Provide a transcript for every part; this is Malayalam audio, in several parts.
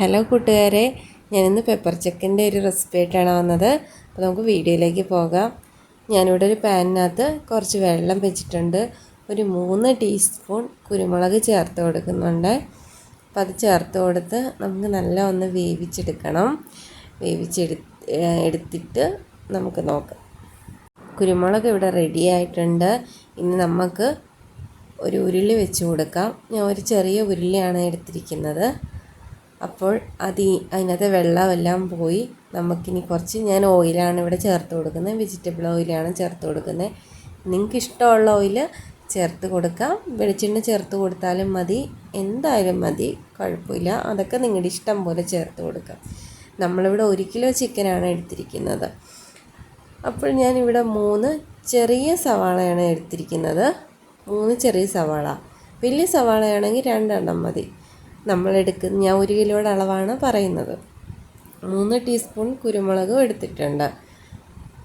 ഹലോ കൂട്ടുകാരെ, ഞാനിന്ന് പെപ്പർ ചിക്കൻ്റെ ഒരു റെസിപ്പി ആയിട്ടാണ് വന്നത്. അപ്പോൾ നമുക്ക് വീഡിയോയിലേക്ക് പോകാം. ഞാനിവിടെ ഒരു പാനിനകത്ത് കുറച്ച് വെള്ളം വെച്ചിട്ടുണ്ട്. ഒരു 3 ടീസ്പൂൺ കുരുമുളക് ചേർത്ത് കൊടുക്കുന്നുണ്ട്. അപ്പോൾ അത് ചേർത്ത് കൊടുത്ത് നമുക്ക് നല്ല ഒന്ന് വേവിച്ചെടുക്കണം. എടുത്തിട്ട് നമുക്ക് നോക്കാം. കുരുമുളക് ഇവിടെ റെഡി ആയിട്ടുണ്ട്. ഇനി നമുക്ക് ഒരു ഉരുളി വെച്ച് കൊടുക്കാം. ഞാൻ ഒരു ചെറിയ ഉരുളിയാണ് എടുത്തിരിക്കുന്നത്. അപ്പോൾ അതിനകത്ത് വെള്ളമെല്ലാം പോയി നമുക്കിനി കുറച്ച് ഞാൻ ഓയിലാണ് ഇവിടെ ചേർത്ത് കൊടുക്കുന്നത്. വെജിറ്റബിൾ ഓയിലാണ് ചേർത്ത് കൊടുക്കുന്നത്. നിങ്ങൾക്ക് ഇഷ്ടമുള്ള ഓയിൽ ചേർത്ത് കൊടുക്കാം. വെളിച്ചെണ്ണ ചേർത്ത് കൊടുത്താലും മതി, എന്തായാലും മതി, കുഴപ്പമില്ല. അതൊക്കെ നിങ്ങളുടെ ഇഷ്ടം പോലെ ചേർത്ത് കൊടുക്കാം. നമ്മളിവിടെ 1 കിലോ ചിക്കനാണ് എടുത്തിരിക്കുന്നത്. അപ്പോൾ ഞാനിവിടെ 3 ചെറിയ സവാളയാണ് എടുത്തിരിക്കുന്നത്. 3 ചെറിയ സവാള. വലിയ സവാളയാണെങ്കിൽ 2 എണ്ണം മതി. ഞാൻ 1 കിലോയുടെ അളവാണ് പറയുന്നത്. 3 ടീസ്പൂൺ കുരുമുളകും എടുത്തിട്ടുണ്ട്.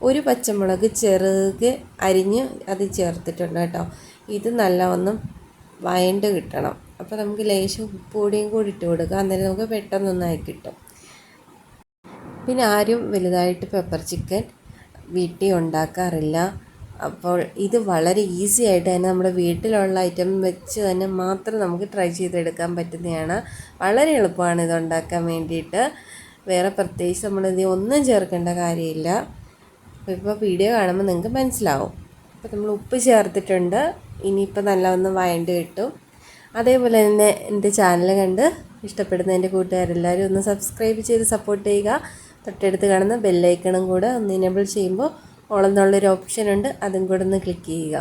ഒരു പച്ചമുളക് ചെറുകെ അരിഞ്ഞ് അത് ചേർത്തിട്ടുണ്ട് കേട്ടോ. ഇത് നല്ലവണ്ണം വഴണ്ട് കിട്ടണം. അപ്പോൾ നമുക്ക് ലേശം ഉപ്പുപൊടിയും കൂടി ഇട്ട് കൊടുക്കുക. അന്നേരം നമുക്ക് പെട്ടെന്നൊന്നായി കിട്ടും. പിന്നെ ആരും വലുതായിട്ട് പെപ്പർ ചിക്കൻ വീട്ടിൽ ഉണ്ടാക്കാറില്ല. അപ്പോൾ ഇത് വളരെ ഈസി ആയിട്ട് തന്നെ നമ്മുടെ വീട്ടിലുള്ള ഐറ്റം വെച്ച് തന്നെ മാത്രം നമുക്ക് ട്രൈ ചെയ്തെടുക്കാൻ പറ്റുന്നതാണ്. വളരെ എളുപ്പമാണ് ഇത് ഉണ്ടാക്കാൻ വേണ്ടിയിട്ട്. വേറെ പ്രത്യേകിച്ച് നമ്മളിത് ഒന്നും ചേർക്കേണ്ട കാര്യമില്ല. ഇപ്പോൾ വീഡിയോ കാണുമ്പോൾ നിങ്ങൾക്ക് മനസ്സിലാവും. അപ്പോൾ നമ്മൾ ഉപ്പ് ചേർത്തിട്ടുണ്ട്. ഇനിയിപ്പോൾ നല്ലവണ്ണം വഴണ്ട് കിട്ടും. അതേപോലെ തന്നെ എൻ്റെ ചാനൽ കണ്ട് ഇഷ്ടപ്പെടുന്ന എൻ്റെ കൂട്ടുകാരെല്ലാവരും ഒന്ന് സബ്സ്ക്രൈബ് ചെയ്ത് സപ്പോർട്ട് ചെയ്യുക. തൊട്ടടുത്ത് കാണുന്ന ബെല്ലൈക്കണും കൂടെ ഒന്ന് എനേബിൾ ചെയ്യുമ്പോൾ ഓളെന്നുള്ളൊരു ഓപ്ഷനുണ്ട്, അതും കൂടെ ഒന്ന് ക്ലിക്ക് ചെയ്യുക.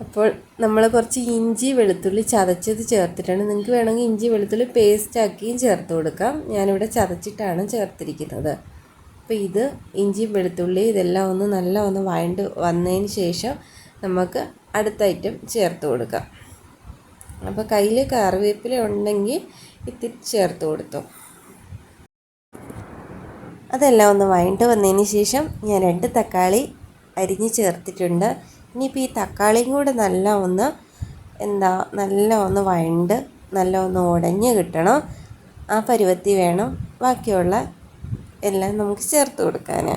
അപ്പോൾ നമ്മൾ കുറച്ച് ഇഞ്ചി വെളുത്തുള്ളി ചതച്ചത് ചേർത്തിട്ടുണ്ട്. നിങ്ങൾക്ക് വേണമെങ്കിൽ ഇഞ്ചി വെളുത്തുള്ളി പേസ്റ്റാക്കിയും ചേർത്ത് കൊടുക്കാം. ഞാനിവിടെ ചതച്ചിട്ടാണ് ചേർത്തിരിക്കുന്നത്. അപ്പോൾ ഇത് ഇഞ്ചി വെളുത്തുള്ളി ഇതെല്ലാം ഒന്ന് നല്ല ഒന്ന് വഴണ്ട് വന്നതിന് ശേഷം നമുക്ക് അടുത്ത ഐറ്റം ചേർത്ത് കൊടുക്കാം. അപ്പോൾ കയ്യിൽ കറിവേപ്പില ഉണ്ടെങ്കിൽ ഇത്തിരി ചേർത്ത് കൊടുത്തു. അതെല്ലാം ഒന്ന് വഴണ്ട് വന്നതിന് ശേഷം ഞാൻ 2 തക്കാളി അരിഞ്ഞ് ചേർത്തിട്ടുണ്ട്. ഇനിയിപ്പോൾ ഈ തക്കാളിയും കൂടെ നല്ല ഒന്ന് വഴണ്ട് നല്ല ഒന്ന് ഉടഞ്ഞ് കിട്ടണം. ആ പരുവത്തിൽ വേണം ബാക്കിയുള്ള എല്ലാം നമുക്ക് ചേർത്ത് കൊടുക്കാൻ.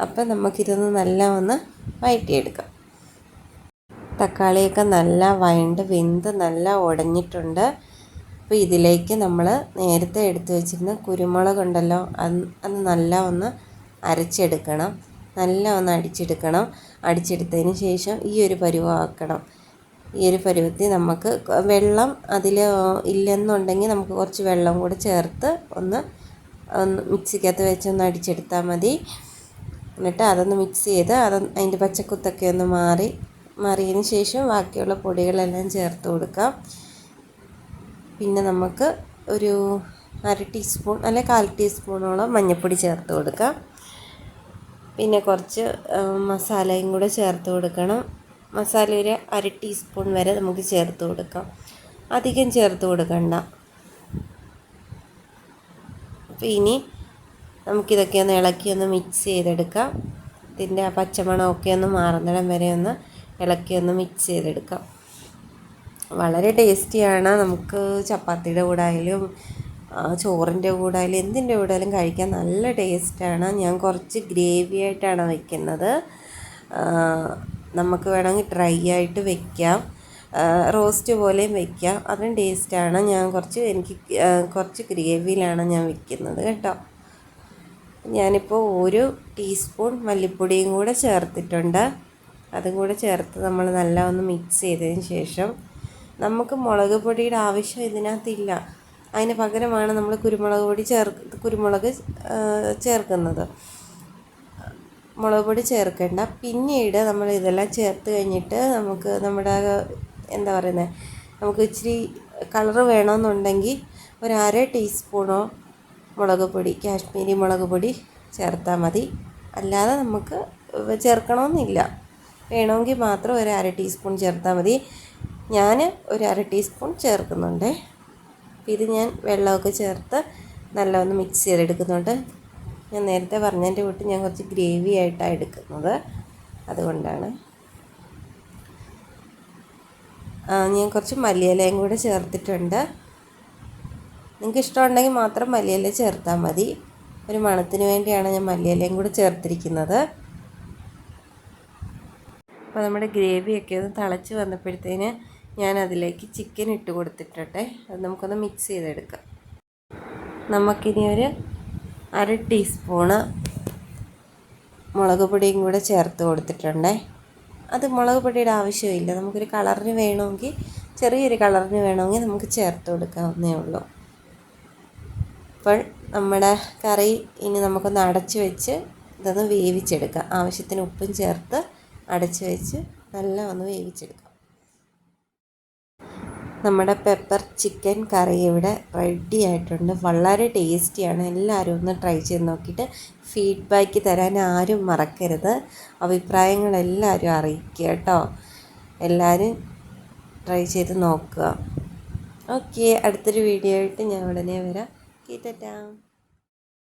അപ്പം നമുക്കിതൊന്ന് നല്ല ഒന്ന് വഴറ്റിയെടുക്കാം. തക്കാളിയൊക്കെ നല്ല വഴണ്ട് വെന്ത് നല്ല ഉടഞ്ഞിട്ടുണ്ട്. അപ്പോൾ ഇതിലേക്ക് നമ്മൾ നേരത്തെ എടുത്തു വെച്ചിരുന്ന കുരുമുളക് ഉണ്ടല്ലോ, അത് നല്ല ഒന്ന് അരച്ചെടുക്കണം. നല്ല ഒന്ന് അടിച്ചെടുക്കണം. അടിച്ചെടുത്തതിന് ശേഷം ഈ ഒരു പരുവമാക്കണം. ഈ ഒരു പരുവത്തിൽ നമുക്ക് വെള്ളം അതിൽ ഇല്ലെന്നുണ്ടെങ്കിൽ നമുക്ക് കുറച്ച് വെള്ളം കൂടെ ചേർത്ത് ഒന്ന് മിക്സിക്കകത്ത് വെച്ചൊന്ന് അടിച്ചെടുത്താൽ മതി. എന്നിട്ട് അതൊന്ന് മിക്സ് ചെയ്ത് അതിൻ്റെ പച്ചക്കുത്തൊക്കെ ഒന്ന് മാറിയതിന് ശേഷം ബാക്കിയുള്ള പൊടികളെല്ലാം ചേർത്ത് കൊടുക്കാം. പിന്നെ നമുക്ക് ഒരു 1/2 ടീസ്പൂൺ അല്ലെങ്കിൽ 1/4 ടീസ്പൂണോളം മഞ്ഞൾപ്പൊടി ചേർത്ത് കൊടുക്കാം. പിന്നെ കുറച്ച് മസാലയും കൂടെ ചേർത്ത് കൊടുക്കണം. മസാല ഒരു 1/2 ടീസ്പൂൺ വരെ നമുക്ക് ചേർത്ത് കൊടുക്കാം. അധികം ചേർത്ത് കൊടുക്കണ്ട. അപ്പോൾ ഇനി നമുക്കിതൊക്കെ ഒന്ന് ഇളക്കി ഒന്ന് മിക്സ് ചെയ്തെടുക്കാം. ഇതിൻ്റെ ആ പച്ചമണമൊക്കെ ഒന്ന് മാറുന്നിടം വരെ ഒന്ന് ഇളക്കി ഒന്ന് മിക്സ് ചെയ്തെടുക്കാം. വളരെ ടേസ്റ്റിയാണ്. നമുക്ക് ചപ്പാത്തിയുടെ കൂടെ ആയാലും ചോറിൻ്റെ കൂടെ ആയാലും എന്തിൻ്റെ കൂടെ ആയാലും കഴിക്കാൻ നല്ല ടേസ്റ്റാണ്. ഞാൻ കുറച്ച് ഗ്രേവി ആയിട്ടാണ് വയ്ക്കുന്നത്. നമുക്ക് വേണമെങ്കിൽ ഡ്രൈ ആയിട്ട് വയ്ക്കാം, റോസ്റ്റ് പോലെയും വയ്ക്കാം, അതും ടേസ്റ്റാണ്. എനിക്ക് കുറച്ച് ഗ്രേവിയിലാണ് ഞാൻ വയ്ക്കുന്നത് കേട്ടോ. ഞാനിപ്പോൾ 1 ടീസ്പൂൺ മല്ലിപ്പൊടിയും കൂടെ ചേർത്തിട്ടുണ്ട്. അതും കൂടെ ചേർത്ത് നമ്മൾ നല്ല ഒന്ന് മിക്സ് ചെയ്തതിന് ശേഷം നമുക്ക് മുളക് പൊടിയുടെ ആവശ്യം ഇതിനകത്തില്ല. അതിന് പകരമാണ് നമ്മൾ കുരുമുളക് ചേർക്കുന്നത്. മുളക് പൊടി ചേർക്കേണ്ട. പിന്നീട് നമ്മൾ ഇതെല്ലാം ചേർത്ത് കഴിഞ്ഞിട്ട് നമുക്ക് നമുക്ക് ഇച്ചിരി കളറ് വേണമെന്നുണ്ടെങ്കിൽ ഒരു 1/2 ടീസ്പൂണോ മുളക് പൊടി, കാശ്മീരി മുളക് പൊടി ചേർത്താൽ മതി. അല്ലാതെ നമുക്ക് ചേർക്കണമെന്നില്ല. വേണമെങ്കിൽ മാത്രം ഒരു 1/2 ടീസ്പൂൺ ചേർത്താൽ മതി. ഞാൻ ഒരു 1/2 ടീസ്പൂൺ ചേർക്കുന്നുണ്ട്. അപ്പോൾ ഇത് ഞാൻ വെള്ളമൊക്കെ ചേർത്ത് നല്ല ഒന്ന് മിക്സ് ചെയ്തെടുക്കുന്നുണ്ട്. ഞാൻ നേരത്തെ പറഞ്ഞതിൻ്റെ കൂട്ട് ഞാൻ കുറച്ച് ഗ്രേവി ആയിട്ടാണ് എടുക്കുന്നത്, അതുകൊണ്ടാണ്. ഞാൻ കുറച്ച് മല്ലിയിലയും കൂടെ ചേർത്തിട്ടുണ്ട്. നിങ്ങൾക്ക് ഇഷ്ടമുണ്ടെങ്കിൽ മാത്രം മല്ലിയില ചേർത്താൽ മതി. ഒരു മണത്തിന് വേണ്ടിയാണ് ഞാൻ മല്ലിയിലയും കൂടെ ചേർത്തിരിക്കുന്നത്. അപ്പോൾ നമ്മുടെ ഗ്രേവിയൊക്കെ ഒന്ന് തിളച്ച് വന്നപ്പോഴത്തേന് ഞാൻ അതിലേക്ക് ചിക്കൻ ഇട്ട് കൊടുത്തിട്ടെ അത് നമുക്കൊന്ന് മിക്സ് ചെയ്തെടുക്കാം. നമുക്കിനി ഒരു 1/2 ടീസ്പൂണ് മുളക് പൊടിയും കൂടെ ചേർത്ത് കൊടുത്തിട്ടുണ്ടേ. അത് മുളക് പൊടിയുടെ ആവശ്യമില്ല, നമുക്കൊരു കളറിന് വേണമെങ്കിൽ, ചെറിയൊരു കളറിന് വേണമെങ്കിൽ നമുക്ക് ചേർത്ത് കൊടുക്കാവുന്നേ ഉള്ളൂ. അപ്പോൾ നമ്മുടെ കറി ഇനി നമുക്കൊന്ന് അടച്ച് വെച്ച് ഇതൊന്ന് വേവിച്ചെടുക്കാം. ആവശ്യത്തിന് ഉപ്പും ചേർത്ത് അടച്ച് വെച്ച് നല്ല ഒന്ന് വേവിച്ചെടുക്കാം. നമ്മുടെ പെപ്പർ ചിക്കൻ കറി ഇവിടെ റെഡി ആയിട്ടുണ്ട്. വളരെ ടേസ്റ്റിയാണ്. എല്ലാവരും ഒന്ന് ട്രൈ ചെയ്ത് നോക്കിയിട്ട് ഫീഡ്ബാക്ക് തരാൻ ആരും മറക്കരുത്. അഭിപ്രായങ്ങളെല്ലാവരും അറിയിക്കുക കേട്ടോ. എല്ലാവരും ട്രൈ ചെയ്ത് നോക്കുക. ഓക്കെ, അടുത്തൊരു വീഡിയോ ആയിട്ട് ഞാൻ ഉടനെ വരാം. ടാറ്റാ.